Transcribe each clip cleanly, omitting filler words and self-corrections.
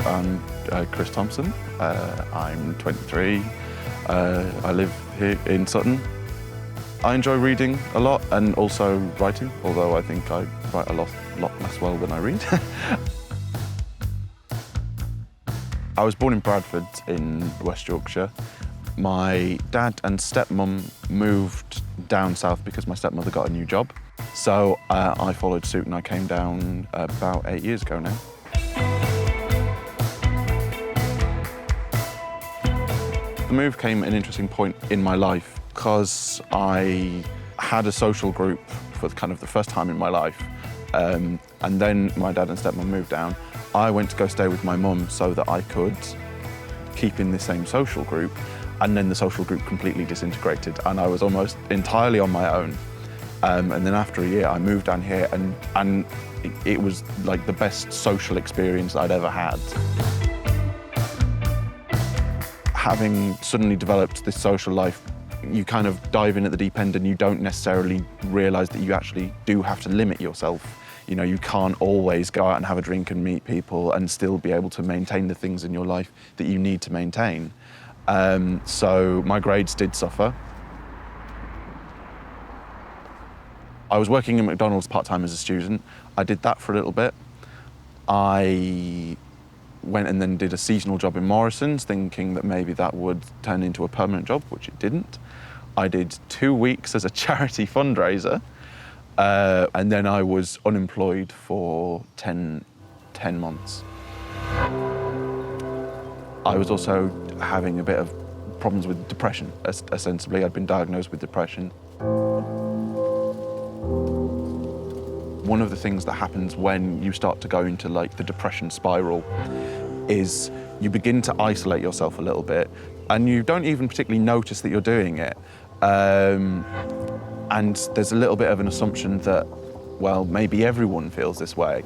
I'm Chris Thompson. I'm 23. I live here in Sutton. I enjoy reading a lot and also writing, although I think I write a lot less well than I read. I was born in Bradford in West Yorkshire. My dad and stepmum moved down south because my stepmother got a new job. So I followed suit and I came down about 8 years ago now. The move came at an interesting point in my life because I had a social group for kind of the first time in my life. And then my dad and stepmom moved down. I went to go stay with my mum so that I could keep in the same social group. And then the social group completely disintegrated and I was almost entirely on my own. And then after a year, I moved down here and it was like the best social experience I'd ever had. Having suddenly developed this social life, you kind of dive in at the deep end and you don't necessarily realise that you actually do have to limit yourself. You know, you can't always go out and have a drink and meet people and still be able to maintain the things in your life that you need to maintain. So my grades did suffer. I was working at McDonald's part-time as a student. I did that for a little bit. I went and then did a seasonal job in Morrison's, thinking that maybe that would turn into a permanent job, which it didn't. I did 2 weeks as a charity fundraiser, and then I was unemployed for 10 months. I was also having a bit of problems with depression, ostensibly. I'd been diagnosed with depression. One of the things that happens when you start to go into like the depression spiral is you begin to isolate yourself a little bit and you don't even particularly notice that you're doing it. And there's a little bit of an assumption that, well, maybe everyone feels this way.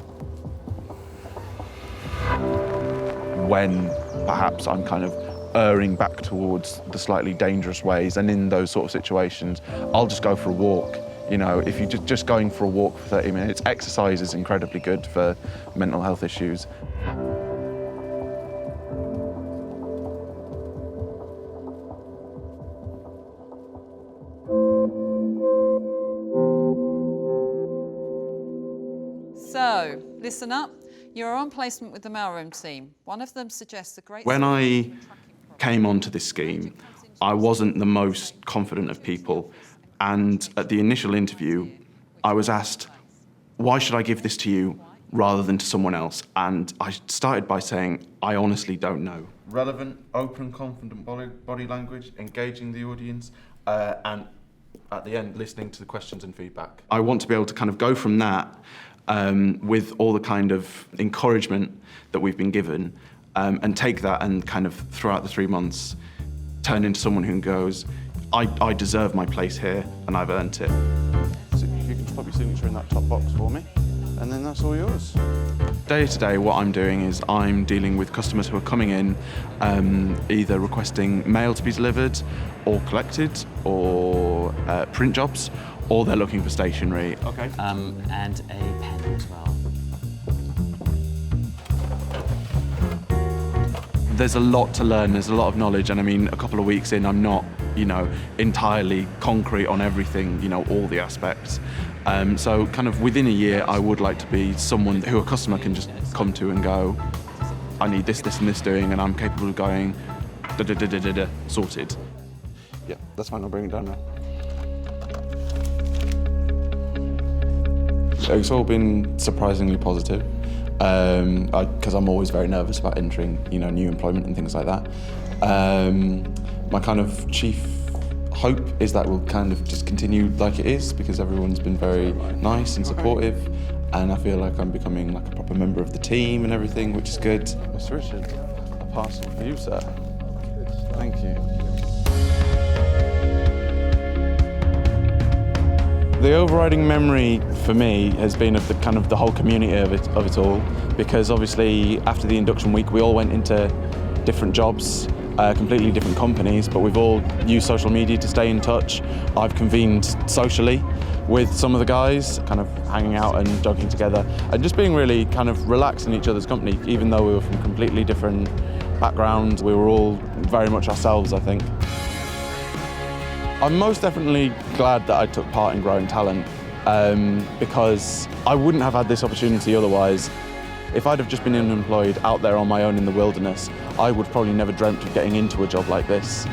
When perhaps I'm kind of erring back towards the slightly dangerous ways, and in those sort of situations, I'll just go for a walk. You know, if you're just going for a walk for 30 minutes, exercise is incredibly good for mental health issues. So, listen up. You're on placement with the mailroom team. One of them suggests a great... When I came onto this scheme, I wasn't the most confident of people. And at the initial interview, I was asked, why should I give this to you rather than to someone else? And I started by saying, I honestly don't know. Relevant, open, confident body language, engaging the audience, and at the end, listening to the questions and feedback. I want to be able to kind of go from that with all the kind of encouragement that we've been given and take that and kind of throughout the 3 months, turn into someone who goes, I deserve my place here and I've earned it. So if you can just pop your signature in that top box for me, and then that's all yours. Day to day, what I'm doing is I'm dealing with customers who are coming in, either requesting mail to be delivered or collected, or print jobs, or they're looking for stationery. Okay. And a pen as well. There's a lot to learn, there's a lot of knowledge, and I mean, a couple of weeks in, I'm not, you know, entirely concrete on everything, you know, all the aspects. So kind of within a year, I would like to be someone who a customer can just come to and go, I need this, this, and this doing, and I'm capable of going, da-da-da-da-da-da, sorted. Yeah, that's fine, I'll bring it down now. It's all been surprisingly positive. Because I'm always very nervous about entering, you know, new employment and things like that. My kind of chief hope is that we'll kind of just continue like it is, because everyone's been very nice and supportive, and I feel like I'm becoming like a proper member of the team and everything, which is good. Mr. Richard, a parcel for you, sir. Thank you. The overriding memory for me has been of the kind of the whole community of it all, because obviously after the induction week we all went into different jobs, completely different companies, but we've all used social media to stay in touch. I've convened socially with some of the guys, kind of hanging out and jogging together, and just being really kind of relaxed in each other's company, even though we were from completely different backgrounds. We were all very much ourselves, I think. I'm most definitely glad that I took part in Growing Talent, because I wouldn't have had this opportunity otherwise. If I'd have just been unemployed out there on my own in the wilderness, I would probably never dreamt of getting into a job like this.